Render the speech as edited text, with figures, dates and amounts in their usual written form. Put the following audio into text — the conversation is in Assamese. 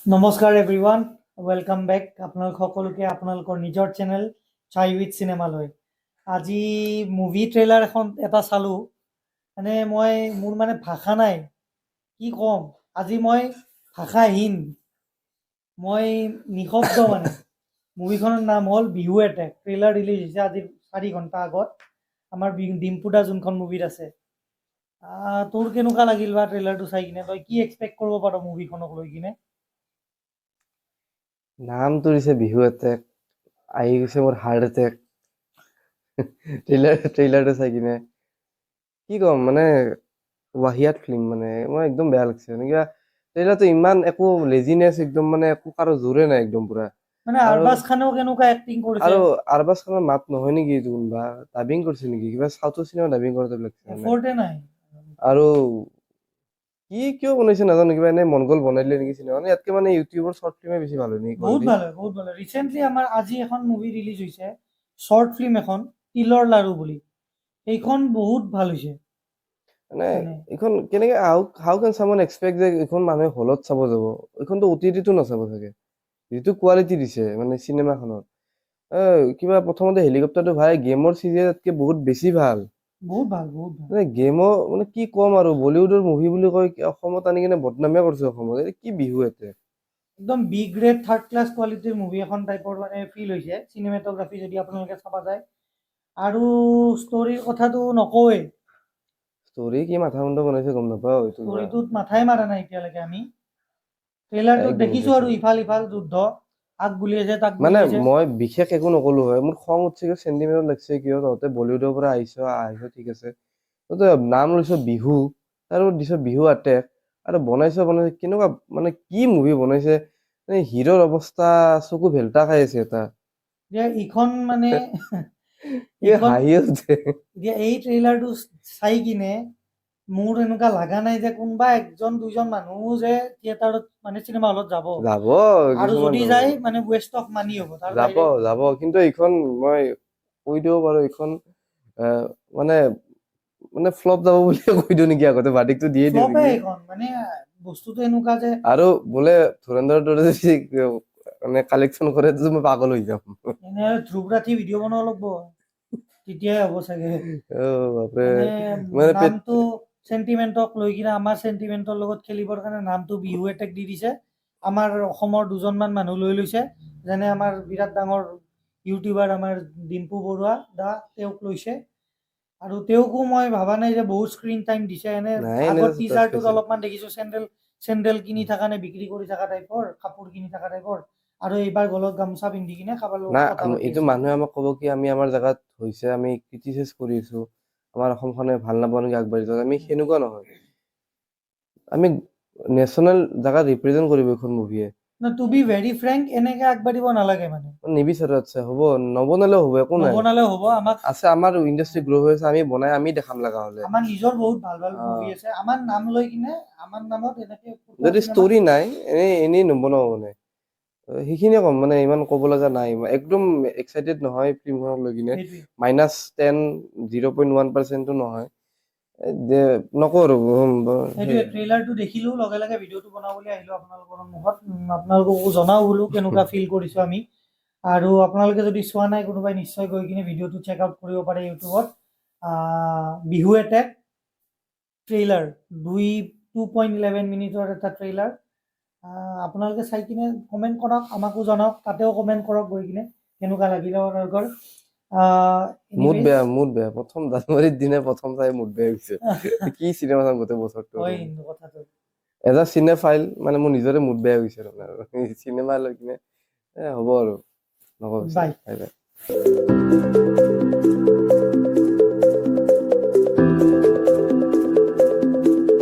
নমস্কাৰ এভৰিৱান, ৱেলকাম বেক আপোনালোক সকলোকে আপোনালোকৰ নিজৰ চেনেল চাই উইথ চিনেমালৈ। আজি মুভি ট্ৰেইলাৰ এটা চালোঁ। মোৰ ভাষা নাই, কি ক'ম। আজি মই ভাষাহীন, মই নিশব্দ। মুভিখনৰ নাম হ'ল বিহু এটেক। ট্ৰেইলাৰ ৰিলিজ হৈছে আজি 4 ঘণ্টা আগত আমাৰ ডিম্পু দা যোনখন মুভিত আছে। তোৰ কেনেকুৱা লাগিল বা ট্ৰেইলাৰটো চাই কিনে? তই কি এক্সপেক্ট কৰিব পাৰ মুভিখনক লৈ কিনে? নামটো দিছে বিহু এটেক, আহি গৈছে মোৰ হাৰ্ট এটেক। ট্ৰেইলাৰটো চাই কিনে কি ক'ম, ৱাহিয়াত ফিল্ম। মই একদম বেয়া লাগিছে। কিবা ট্ৰেইলাৰটো ইমান একো লেজিনেছ, একদম একো কাৰো জোৰে নাই, একদম পুৰা। আৰু আৰবাজ খানেও কেনেকুৱা এক্টিং কৰিছে। আৰু আৰবাজ খানৰ মাত নহয় নেকি এইটো? কোনোবা ডাবিং কৰিছে নেকি? কিবা চাউথৰ চিনেমা ডাবিং কৰাটো লাগিছে এফৰ্টে নাই। আৰু কিয় বনাইছে নাজানো, কিবা এনে মন গ'ল বনাই দিলে নেকি চিনেমা। ইয়াতকে ইউটিউবৰ শৰ্ট ফিল্মে বেছি ভাল হয় নেকি? বহুত ভাল হয়। ৰিচেণ্টলি আমাৰ আজি এখন মুভি ৰিলিজ হৈছে, শৰ্ট ফিল্ম এখন, তিলৰ লাৰু বুলি। এইখন বহুত ভাল হৈছে। এইখন কেনেকে, হাউ কেন সামওয়ান এক্সপেক্ট যে এইখন মানুহে হলত চাব যাব? এইখনতো OTT-টো নাচাব চাগে। যিটো কোৱালিটি দিছে চিনেমাখনত, কিবা প্ৰথমতে হেলিকপ্টাৰটো ভাই গেমৰ চিৰিজতকে বহুত বেছি ভাল। বহুত ভাল। গেমৰ কি ক'ম আৰু, বলিউডৰ মুভি বুলি কয় অসমত আনি কিনে বদনামে কৰিছে অসমত। কি বিহু এটেক, একদম বি গ্ৰেড থাৰ্ড ক্লাছ কোৱালিটিৰ মুভি এখন টাইপৰ ফিল হৈছে। চিনেমেটোগ্ৰাফি যদি আপোনালোকে চাব যায়, আৰু ষ্টৰীৰ কথাটো নকওঁৱেই। ষ্টৰী কি মাথা মুণ্ড বনাইছে গম নাপাওঁ। ষ্টৰীটোত মাথাই মাৰা নাই এতিয়ালৈকে আমি। ট্ৰেইলাৰটোত দেখিছো আৰু ইফাল যুদ্ধ, আগ বুলি আছে তাক মই বিশেষ একো নকলো হয়। মোৰ খং উঠছে, চেণ্টিমেণ্ট লাগিছে। কিয় তহঁতে বলিউডৰ পৰা আহিছ ঠিক আছে, তহঁতে নাম লৈছ বিহু, তাৰ দিছ বিহু এটেক, আৰু বনাইছ কেনেকুৱা, কি মুভি বনাইছে। হিৰোৰ অৱস্থা চকু ভেলতা খাই আছে এটা। ইখন এই ট্ৰেইলাৰটো চাই কিনে মোৰ এনেকুৱা লগা নাই যে কোনোবা একজন দুইজন মানুহ যে থিয়েটাৰত চিনেমা হলত যাব, আৰু যদি যায় ৱেষ্ট অফ মানি হ'ব। যাব কিন্তু এইখন মই কৈ দিব পাৰো, এইখন ফ্লপ যাব বুলিয়ে কৈ দিওঁ নেকি, আগতে ভাৰ্ডিকটো দিয়ে দিওঁ নেকি। বস্তুটো এনেকুৱা যে, আৰু বোলে ধুৰন্ধৰৰ দৰে যদি কালেকশ্যন কৰে মই পাগল হৈ যাম। ধ্ৰুৱ ৰাঠি ভিডিঅ' বনাব লাগিব, তেতিয়াই হ'ব চাগে। নামটো চেণ্টিমেণ্টক লৈ কিনে, আমাৰ চেণ্টিমেণ্টৰ লগত খেলিবৰ কাৰণে নামটো বিহু এটেক দি দিছে। আমাৰ অসমৰ দুজনমান মানুহ লৈ লৈছে, যেনে আমাৰ বিৰাট ডাঙৰ ইউটিউবাৰ আমাৰ ডিম্পু বৰুৱা দা, তেওঁক লৈছে। আৰু তেওঁকো মই ভাবা নাই যে বহুত স্ক্ৰীন টাইম দিছে। আগৰ টিজাৰটোত অলপমান দেখিছো, চেণ্ডেল কিনি থকা নে বিক্ৰী কৰি থকা টাইপৰ, কাপোৰ কিনি থকা টাইপৰ, আৰু এইবাৰ গলত গামোচা পিন্ধি কিনে কাবাৰ লগত কথা পাতি এইটো মানুহে আমাক ক'ব কি আমি আমাৰ জেগাত হৈছে, আমি ক্ৰিটিচাইজ কৰি আছো, আমাৰ অসমখনে ভাল নাপাওঁ নেকি আগবাঢ়ি যাওক। আমি সেনেকুৱা নহয়, আমি নেশ্যনেল জেগাত ৰিপ্ৰেজেণ্ট কৰিব এইখন মুভিয়ে। টু বি ভেৰি ফ্ৰেংক, এনেকে আগবাঢ়িব নালাগে। নিবিচাৰো। আচ্ছা হ'ব, নবনালেও হ'ব, একো নাই, আছে আমাৰ ইণ্ডাষ্ট্ৰি গ্ৰ' হৈ আছে, আমি বনাই আমি দেখাম লগা হলে। আমাৰ নিজৰ বহুত ভাল মুভি আছে, আমাৰ নাম লৈ কিনে, আমাৰ নামত এনেকে যদি ষ্টৰী নাই, এনেই নবনাও। সেইখিনিয়ে কম, ইমান ক'ব লগা নাই। একদম এক্সাইটেড নহয় ফিল্মখনক লৈ কিনে, -10, 0.1%ও নহয়। নকওঁ আৰু। ট্ৰেইলাৰটো দেখিলো, লগে লগে ভিডিঅ'টো বনাবলৈ আহিলো আপোনালোকৰ সন্মুখত, আপোনালোককো জনাও বোলো কেনেকুৱা ফিল কৰিছো আমি। আৰু আপোনালোকে যদি চোৱা নাই, কোনোবাই নিশ্চয় গৈ কিনে ভিডিঅ'টো চেক আউট কৰিব পাৰে ইউটিউবত। বিহু এটেক ট্ৰেইলাৰ, 2.11 মিনিটৰ এটা ট্ৰেইলাৰ। আপোনালোকে চাই কিনে কমেণ্ট কৰক, আমাকো জনাওক, তাতেও কমেণ্ট কৰক গৈ কিনে কেনেকুৱা লাগিলে আপোনালোকৰ। মুড বেয়া। প্ৰথম জানুৱাৰীৰ দিনে প্ৰথম চাই মুড বেয়া হৈছে। কি চিনেমা চাম গোটেই বছৰটো। এজ আ চিনেফাইল মোৰ নিজৰে মুড বেয়া হৈছে চিনেমা লৈ কিনে। হ'ব আৰু নকওঁ, বাই বাই।